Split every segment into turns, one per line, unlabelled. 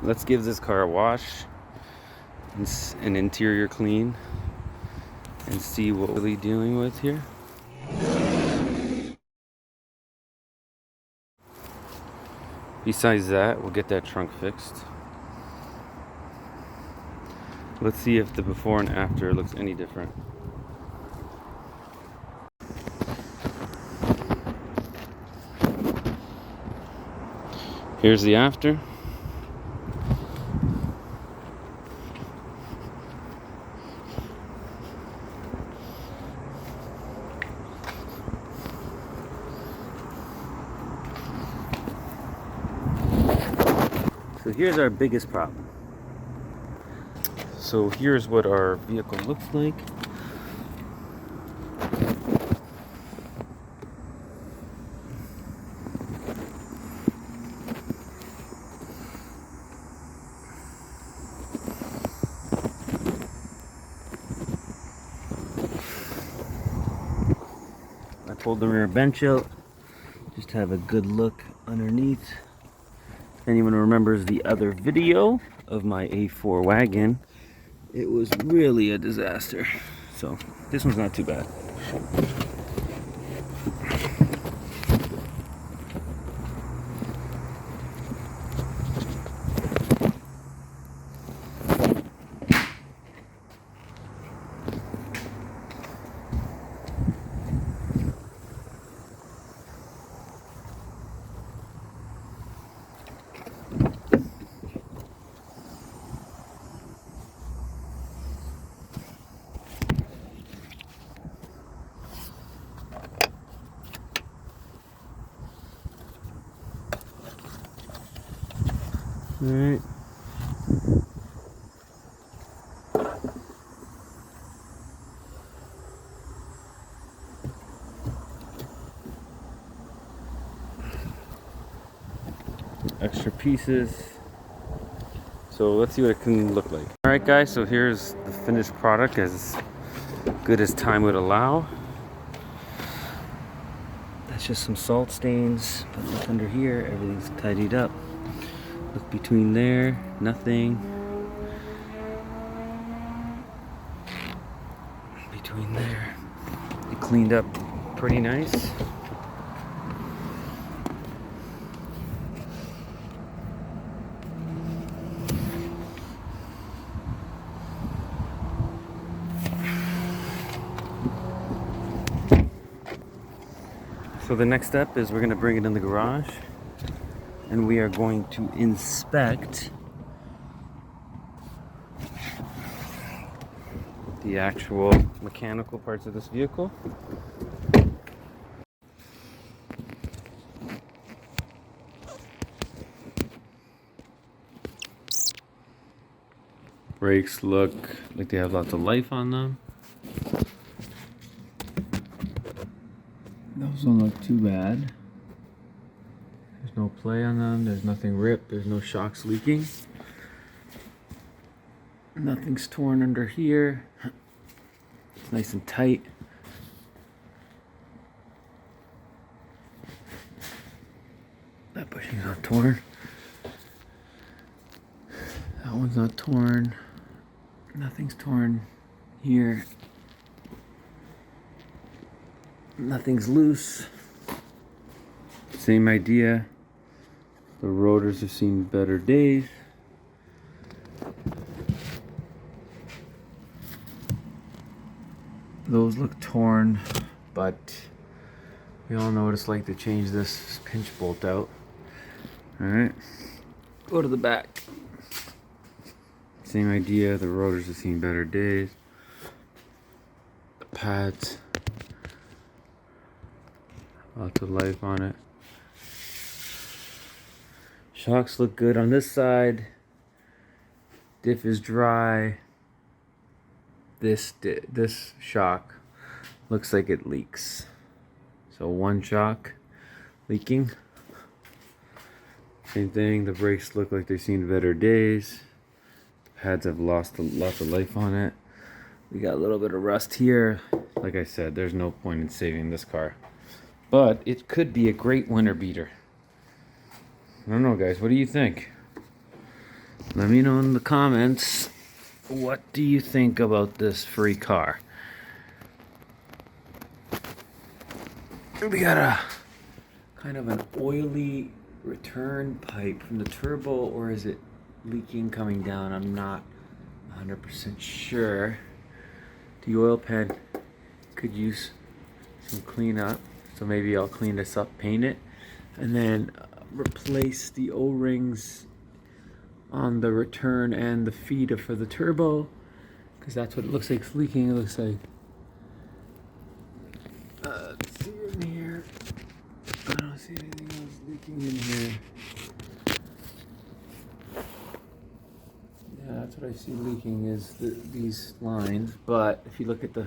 let's give this car a wash and an interior clean and see what we're really dealing with here. Besides that, we'll get that trunk fixed. Let's see if the before and after looks any different. Here's the after. So here's our biggest problem. So here's what our vehicle looks like. I pulled the rear bench out just to have a good look underneath. If anyone remembers the other video of my A4 wagon, it was really a disaster. So this one's not too bad. All right. Extra pieces. So let's see what it can look like. All right, guys. So here's the finished product, as good as time would allow. That's just some salt stains, but look under here, everything's tidied up. Look between there, nothing. Between there, it cleaned up pretty nice. So the next step is we're going to bring it in the garage and we are going to inspect the actual mechanical parts of this vehicle. Brakes look like they have lots of life on them. Those don't look too bad. There's no play on them, there's nothing ripped, there's no shocks leaking. Nothing's torn under here. It's nice and tight. That bushing's not torn. That one's not torn. Nothing's torn here. Nothing's loose. Same idea. The rotors have seen better days. Those look torn, but we all know what it's like to change this pinch bolt out. Alright, go to the back. Same idea, the rotors have seen better days. The pads, lots of life on it. Shocks look good on this side. Diff is dry. This shock looks like it leaks. So one shock leaking. Same thing, the brakes look like they've seen better days. Pads have lost lots of life on it. We got a little bit of rust here. Like I said, there's no point in saving this car. But it could be a great winter beater. I don't know, guys. What do you think? Let me know in the comments, what do you think about this free car? We got a kind of an oily return pipe from the turbo, or is it leaking coming down? I'm not 100% sure. The oil pan could use some cleanup, so maybe I'll clean this up, paint it, and then replace the O-rings on the return and the feeder for the turbo, because that's what it looks like it's leaking. It looks like, let's see in here, I don't see anything else leaking in here. Yeah, that's what I see leaking, is these lines. But if you look at the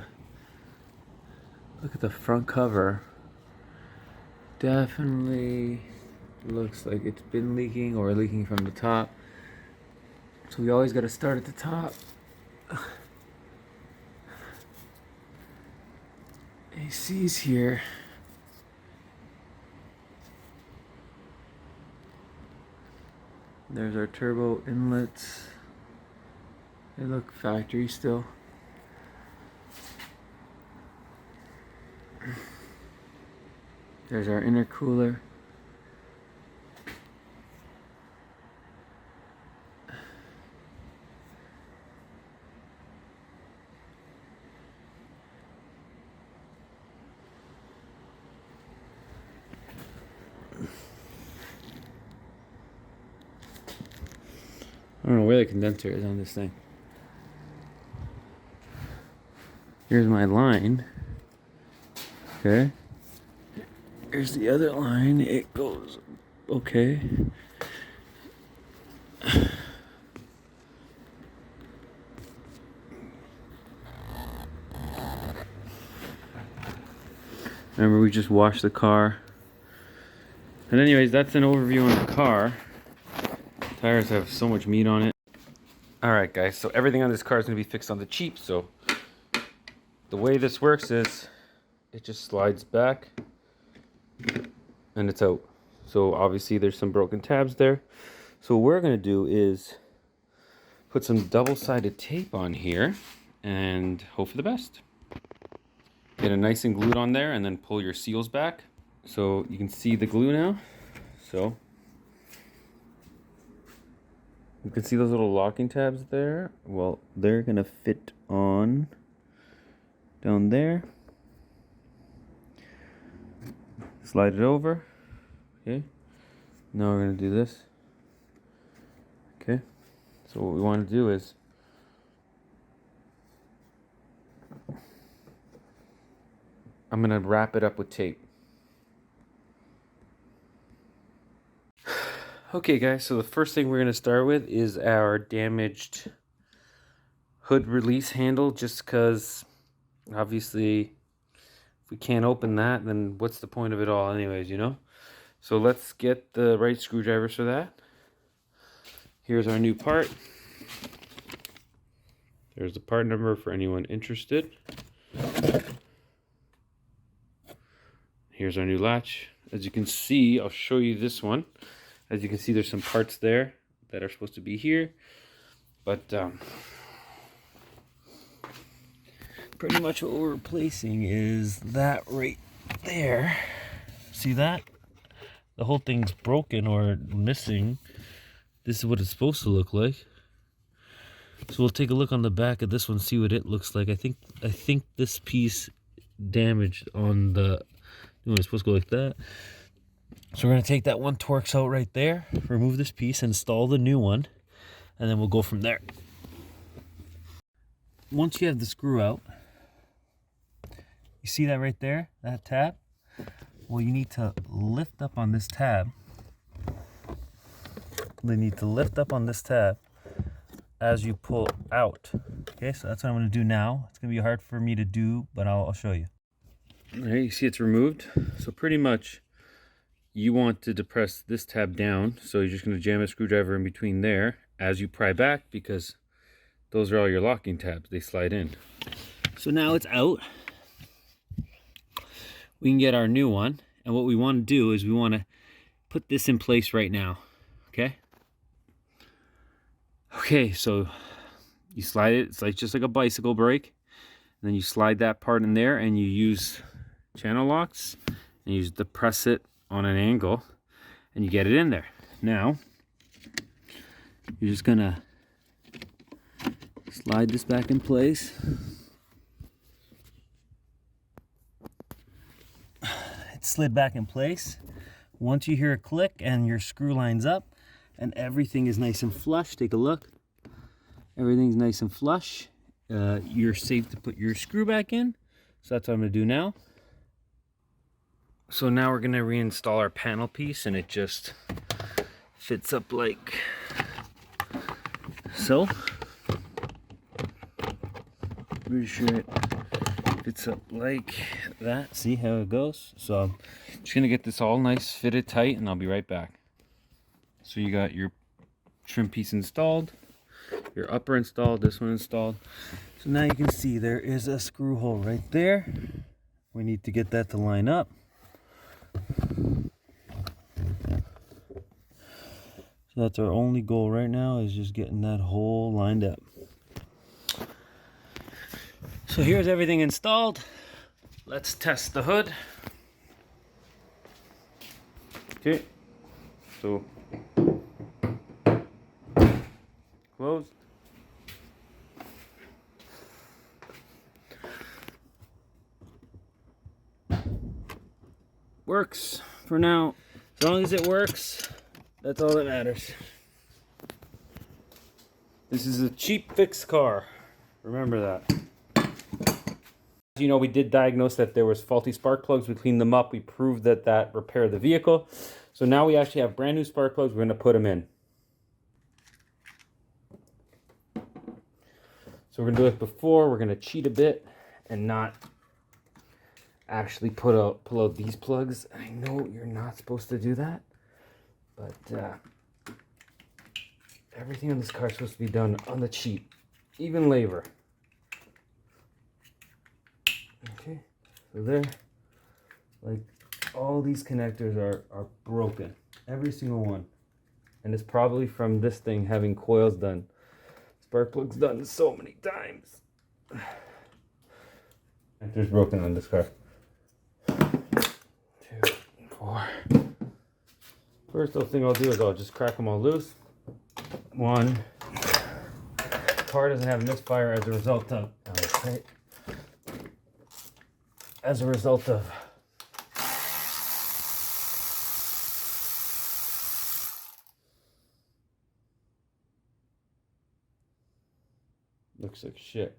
front cover, definitely looks like it's been leaking or leaking from the top. So we always got to start at the top. AC's here. There's our turbo inlets. They look factory still. There's our intercooler. I don't know where the condenser is on this thing. Here's my line. Okay. Here's the other line. It goes okay. Remember, we just washed the car. And anyways, that's an overview on the car. Tires have so much meat on it. Alright guys, so everything on this car is going to be fixed on the cheap. So the way this works is it just slides back and it's out. So obviously there's some broken tabs there. So what we're going to do is put some double-sided tape on here and hope for the best. Get it nice and glued on there and then pull your seals back. So you can see the glue now. So you can see those little locking tabs there. Well, they're gonna fit on down there. Slide it over. Okay. Now we're gonna do this. Okay. So what we want to do is I'm gonna wrap it up with tape. Okay guys, so the first thing we're going to start with is our damaged hood release handle, just because obviously if we can't open that, then what's the point of it all anyways, you know? So let's get the right screwdrivers for that. Here's our new part. There's the part number for anyone interested. Here's our new latch. As you can see, I'll show you this one. As you can see, there's some parts there that are supposed to be here, but pretty much what we're replacing is that right there. See that? The whole thing's broken or missing. This is what it's supposed to look like. So we'll take a look on the back of this one, see what it looks like. I think this piece damaged on the new one. It's supposed to go like that. So we're going to take that one Torx out right there, remove this piece, install the new one, and then we'll go from there. Once you have the screw out, you see that right there, that tab? Well, you need to lift up on this tab. You need to lift up on this tab as you pull out. Okay, so that's what I'm going to do now. It's going to be hard for me to do, but I'll show you. All right, you see it's removed. So pretty much you want to depress this tab down, so you're just going to jam a screwdriver in between there as you pry back, because those are all your locking tabs. They slide in. So now it's out. We can get our new one, and what we want to do is we want to put this in place right now. Okay? Okay, so you slide it, it's like just like a bicycle brake. And then you slide that part in there and you use channel locks and you just depress it on an angle and you get it in there. Now, you're just gonna slide this back in place. It's slid back in place. Once you hear a click and your screw lines up and everything is nice and flush, take a look. Everything's nice and flush. You're safe to put your screw back in. So that's what I'm gonna do now. So now we're gonna reinstall our panel piece, and it just fits up like so. Pretty sure it fits up like that. See how it goes? So I'm just gonna get this all nice fitted tight and I'll be right back. So you got your trim piece installed, your upper installed, this one installed. So now you can see there is a screw hole right there. We need to get that to line up. So that's our only goal right now, is just getting that hole lined up. So here's everything installed. Let's test the hood. Okay, so closed. Works for now. As long as it works, that's all that matters. This is a cheap fix car. Remember that. You know, we did diagnose that there was faulty spark plugs. We cleaned them up. We proved that that repaired the vehicle. So now we actually have brand new spark plugs. We're going to put them in. So we're going to do it before. We're going to cheat a bit and not actually pull out these plugs. I know you're not supposed to do that, but everything on this car is supposed to be done on the cheap, even labor. Okay, so there, like all these connectors are broken, every single one, and it's probably from this thing having coils done, spark plugs done so many times. Connectors broken on this car. 2, 4. First thing I'll do is I'll just crack them all loose. 1. The car doesn't have misfire as a result of, looks like shit.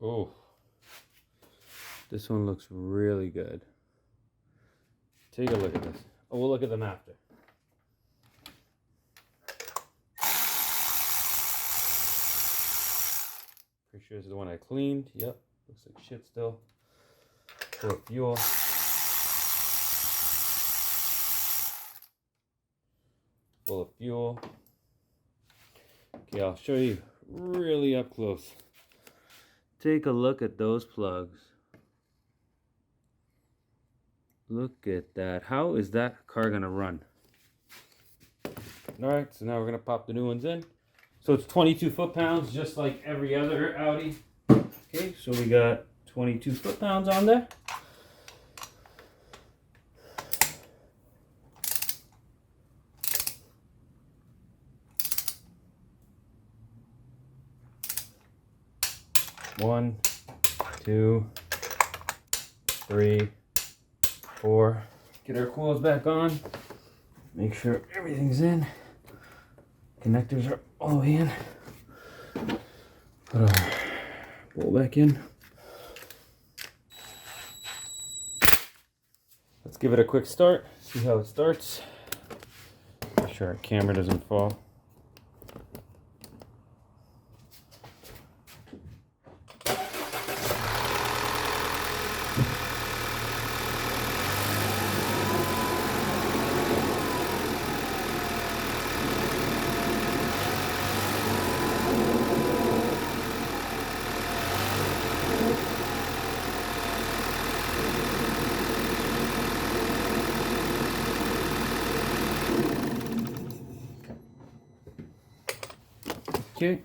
Oh, this one looks really good. Take a look at this. Oh, we'll look at them after. Pretty sure this is the one I cleaned. Yep, looks like shit still. Full of fuel. Full of fuel. Okay, I'll show you really up close. Take a look at those plugs. Look at that. How is that car gonna run? Alright, so now we're gonna pop the new ones in. So it's 22 foot-pounds, just like every other Audi. Okay, so we got 22 foot-pounds on there. One, 2, 3, 4. Get our coils back on. Make sure everything's in. Connectors are all the way in. Put our bolt back in. Let's give it a quick start. See how it starts. Make sure our camera doesn't fall. Okay.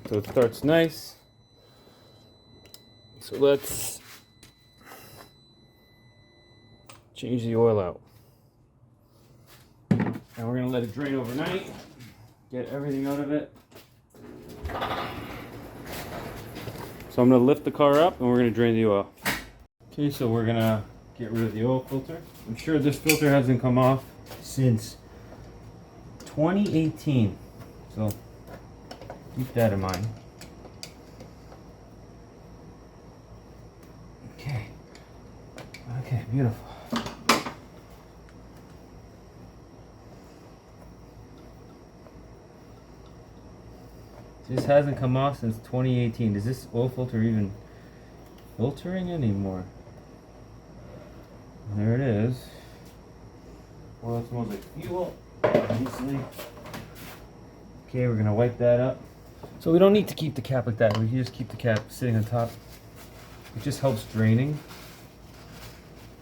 So it starts nice. So let's change the oil out. And we're gonna let it drain overnight. Get everything out of it. So I'm gonna lift the car up and we're gonna drain the oil. Okay, so we're gonna get rid of the oil filter. I'm sure this filter hasn't come off since 2018. So keep that in mind. Okay. Okay, beautiful. This hasn't come off since 2018. Is this oil filter even filtering anymore? There it is. Well, it smells like fuel, obviously. Okay, we're gonna wipe that up. So we don't need to keep the cap like that. We can just keep the cap sitting on top. It just helps draining.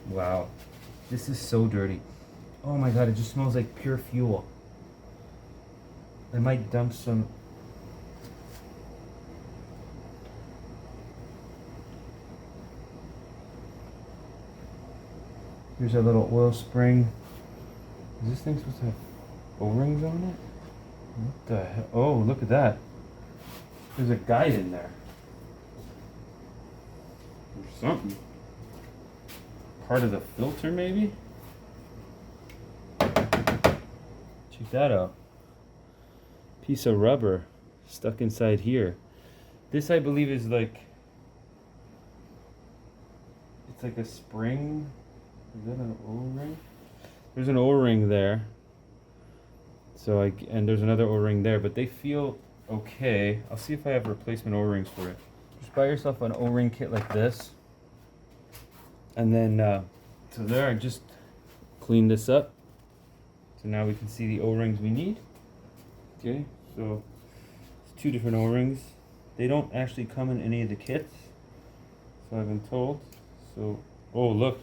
Wow, this is so dirty. Oh my god, it just smells like pure fuel. I might dump some. Here's a little oil spring. Is this thing supposed to have O-rings on it? What the hell? Oh, look at that. There's a guide in there. Or something. Part of the filter, maybe? Check that out. Piece of rubber stuck inside here. This, I believe, is like... It's like a spring. Is that an O-ring? There's an O-ring there. So and there's another O-ring there, but they feel okay. I'll see if I have replacement O-rings for it. Just buy yourself an O-ring kit like this. And then, so there, I just cleaned this up. So now we can see the O-rings we need. Okay, so it's 2 different O-rings. They don't actually come in any of the kits, so I've been told. So, oh look.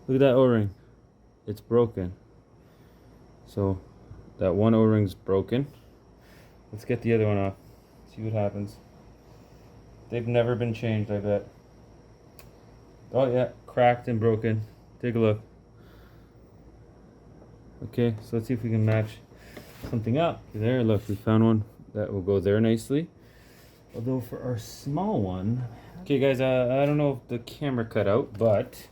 Look at that O-ring. It's broken. So that one O-ring's broken. Let's get the other one off. See what happens. They've never been changed, I bet. Oh yeah, cracked and broken. Take a look. Okay, so let's see if we can match something up. There, look, we found one that will go there nicely. Although for our small one... Okay guys, I don't know if the camera cut out, but...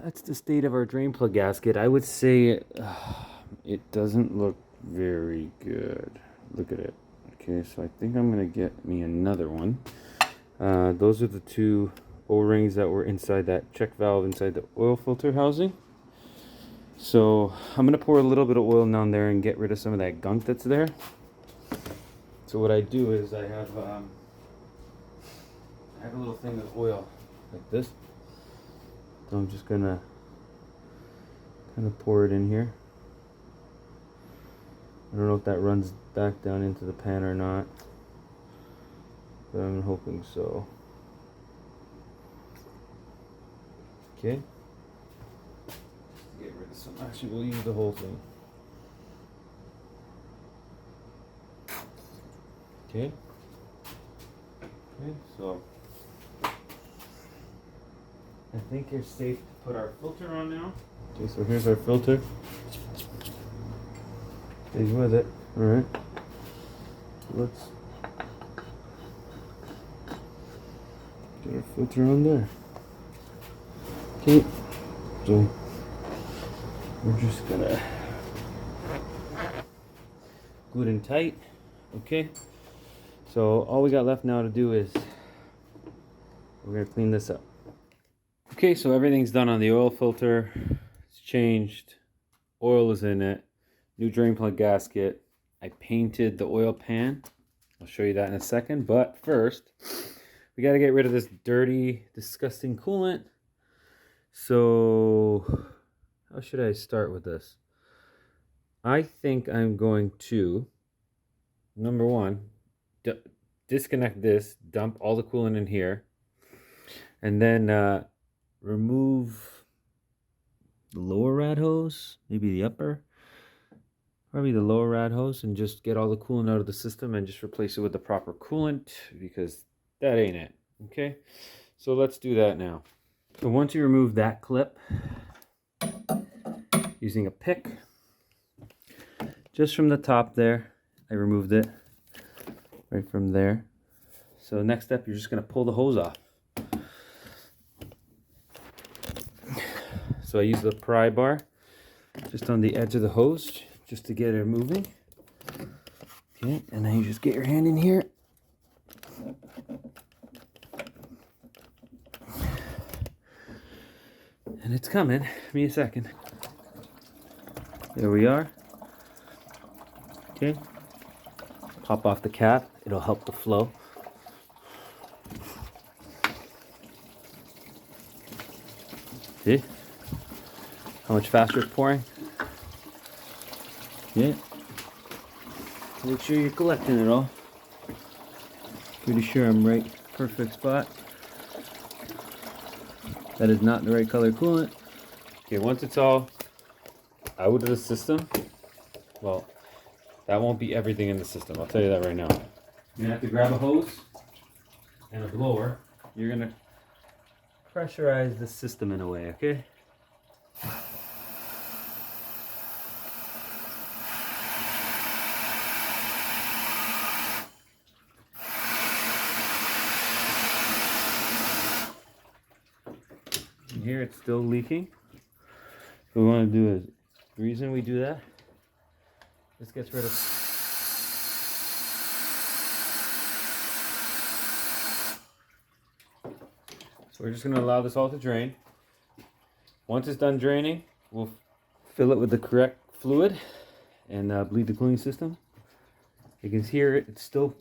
That's the state of our drain plug gasket. I would say it doesn't look very good. Look at it. Okay, so I think I'm going to get me another one. Those are the 2 O-rings that were inside that check valve inside the oil filter housing. So I'm going to pour a little bit of oil down there and get rid of some of that gunk that's there. So what I do is I have a little thing of oil like this. So I'm just going to kind of pour it in here. I don't know if that runs back down into the pan or not, but I'm hoping so. Okay. Get rid of some. Actually, we'll use the whole thing. Okay. Okay, so I think you're safe to put our filter on now. Okay, so here's our filter. Stays with it. Alright. Let's get our filter on there. Okay. So we're just gonna glue it in tight. Okay. So all we got left now to do is we're gonna clean this up. Okay, so everything's done on the oil filter. It's changed. Oil is in it. New drain plug gasket. I painted the oil pan. I'll show you that in a second. But first, we got to get rid of this dirty, disgusting coolant. So, how should I start with this? I think I'm going to, number one, disconnect this, dump all the coolant in here, and then remove the lower rad hose, maybe the upper. probably the lower rad hose, and just get all the coolant out of the system and just replace it with the proper coolant, because that ain't it. Okay, so let's do that now. So once you remove that clip using a pick, just from the top there, I removed it right from there. So next step, you're just going to pull the hose off. So I use the pry bar just on the edge of the hose just to get it moving. Okay, and then you just get your hand in here. And it's coming. Give me a second. There we are. Okay. Pop off the cap. It'll help the flow. See how much faster it's pouring? Yeah. Make sure you're collecting it all. Pretty sure I'm right. Perfect spot. That is not the right color coolant. Okay, once it's all out of the system, well, that won't be everything in the system. I'll tell you that right now. You're gonna have to grab a hose and a blower. You're gonna pressurize the system in a way, okay? And here it's still leaking. What we want to do is, the reason we do that, this gets rid of So we're just going to allow this all to drain. Once it's done draining, we'll fill it with the correct fluid and bleed the cooling system. You can hear it, it's still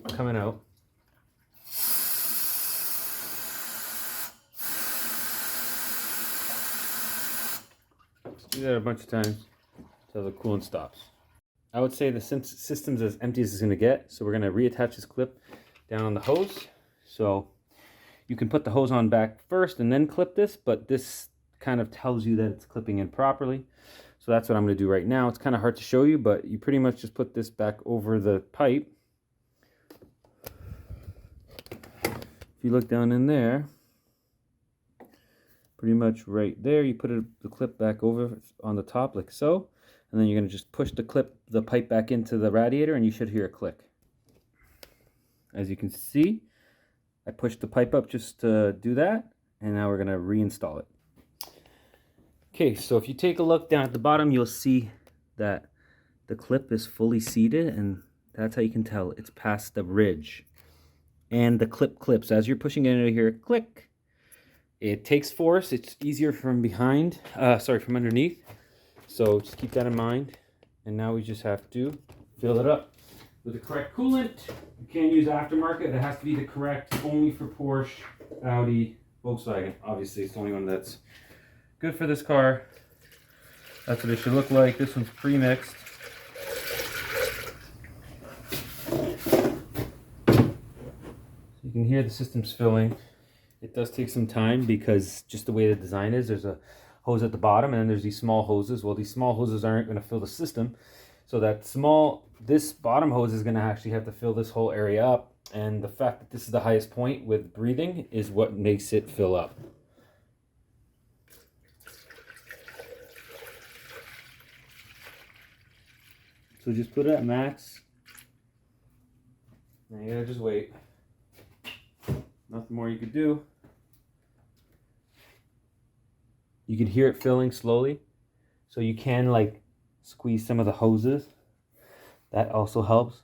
coming out. Let's do that a bunch of times until the coolant stops. I would say the system's as empty as it's going to get, so we're going to reattach this clip down on the hose. So you can put the hose on back first and then clip this, but this kind of tells you that it's clipping in properly. So that's what I'm going to do right now. It's kind of hard to show you, but you pretty much just put this back over the pipe. If you look down in there, pretty much right there, you put the clip back over on the top like so, and then you're going to just push the pipe back into the radiator, and you should hear a click. As you can see, I pushed the pipe up just to do that, and now we're going to reinstall it. Okay, so if you take a look down at the bottom, you'll see that the clip is fully seated, and that's how you can tell it's past the ridge. And the clip clips. As you're pushing it into here, click. It takes force. It's easier from behind, from underneath. So just keep that in mind. And now we just have to fill it up with the correct coolant. You can't use aftermarket. It has to be the correct, only for Porsche, Audi, Volkswagen. Obviously, it's the only one that's good for this car. That's what it should look like. This one's pre-mixed. You can hear the system's filling. It does take some time because just the way the design is, there's a hose at the bottom and then there's these small hoses. Well, these small hoses aren't going to fill the system. So this bottom hose is going to actually have to fill this whole area up. And the fact that this is the highest point with breathing is what makes it fill up. So just put it at max. Now you gotta just wait. Nothing more you could do. You can hear it filling slowly. So you can like squeeze some of the hoses. That also helps.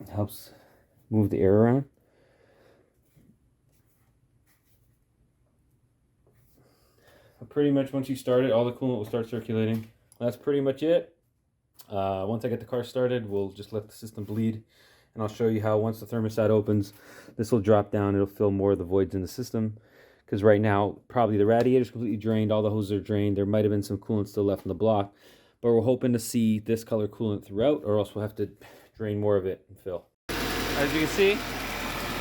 It helps move the air around. But pretty much once you start it, all the coolant will start circulating. That's pretty much it. Once I get the car started, we'll just let the system bleed. And I'll show you how once the thermostat opens, this will drop down. It'll fill more of the voids in the system. Because right now, probably the radiator's completely drained. All the hoses are drained. There might have been some coolant still left in the block. But we're hoping to see this color coolant throughout, or else we'll have to drain more of it and fill. As you can see,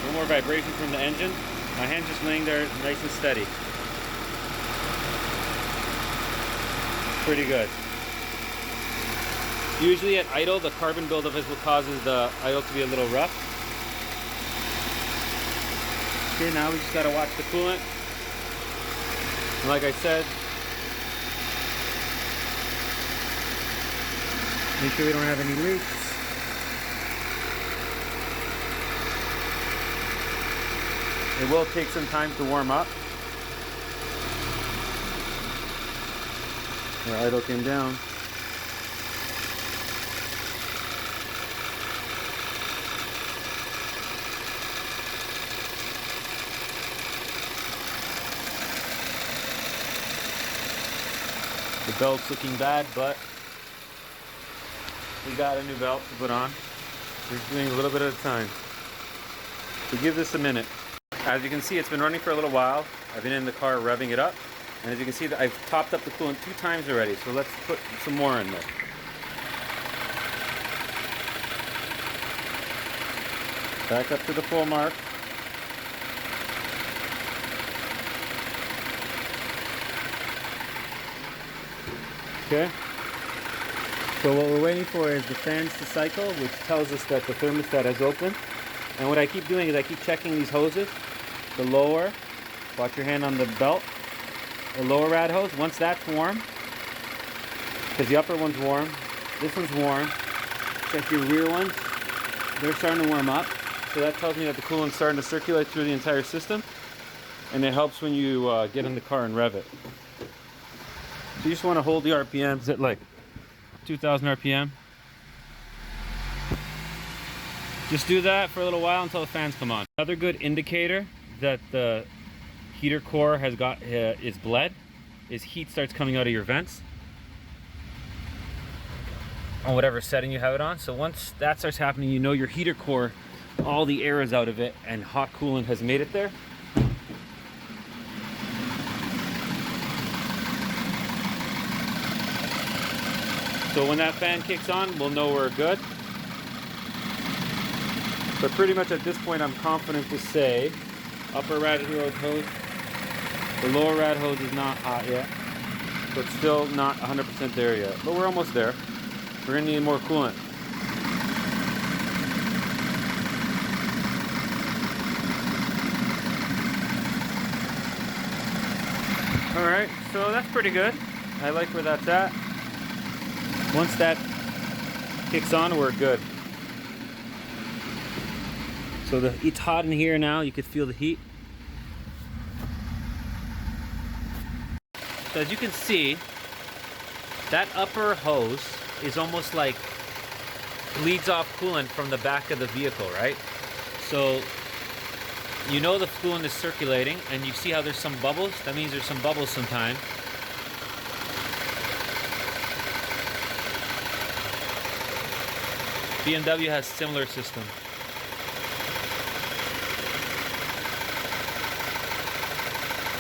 no more vibration from the engine. My hand's just laying there nice and steady. Pretty good. Usually at idle, the carbon buildup is what causes the idle to be a little rough. Okay, now we just gotta watch the coolant. And like I said, make sure we don't have any leaks. It will take some time to warm up. Our idle came down. The belt's looking bad, but we got a new belt to put on. We're doing a little bit at a time. So give this a minute. As you can see, it's been running for a little while. I've been in the car revving it up. And as you can see, I've topped up the coolant 2 times already. So let's put some more in there. Back up to the full mark. Okay. So what we're waiting for is the fans to cycle, which tells us that the thermostat has opened. And what I keep doing is I keep checking these hoses. The lower, watch your hand on the belt. The lower rad hose, once that's warm, because the upper one's warm, this one's warm. Check your rear ones. They're starting to warm up. So that tells me that the coolant's starting to circulate through the entire system. And it helps when you get in the car and rev it. So you just want to hold the RPMs at like 2,000 RPM. Just do that for a little while until the fans come on. Another good indicator that the heater core has got is bled is heat starts coming out of your vents on whatever setting you have it on. So once that starts happening, you know your heater core, all the air is out of it and hot coolant has made it there. So when that fan kicks on, we'll know we're good. But pretty much at this point, I'm confident to say upper rad hose, the lower rad hose is not hot yet. So it's still not 100% there yet. But we're almost there. We're gonna need more coolant. Alright, so that's pretty good. I like where that's at. Once that kicks on, we're good. So it's hot in here now, you could feel the heat. So as you can see, that upper hose is almost like bleeds off coolant from the back of the vehicle, right? So you know the coolant is circulating and you see how there's some bubbles? That means there's some bubbles sometime. BMW has similar system.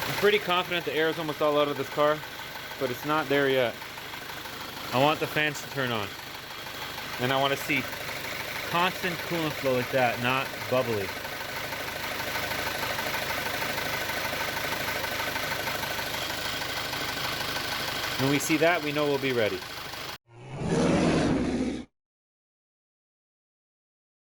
I'm pretty confident the air is almost all out of this car, but it's not there yet. I want the fans to turn on. And I want to see constant coolant flow like that, not bubbly. When we see that, we know we'll be ready.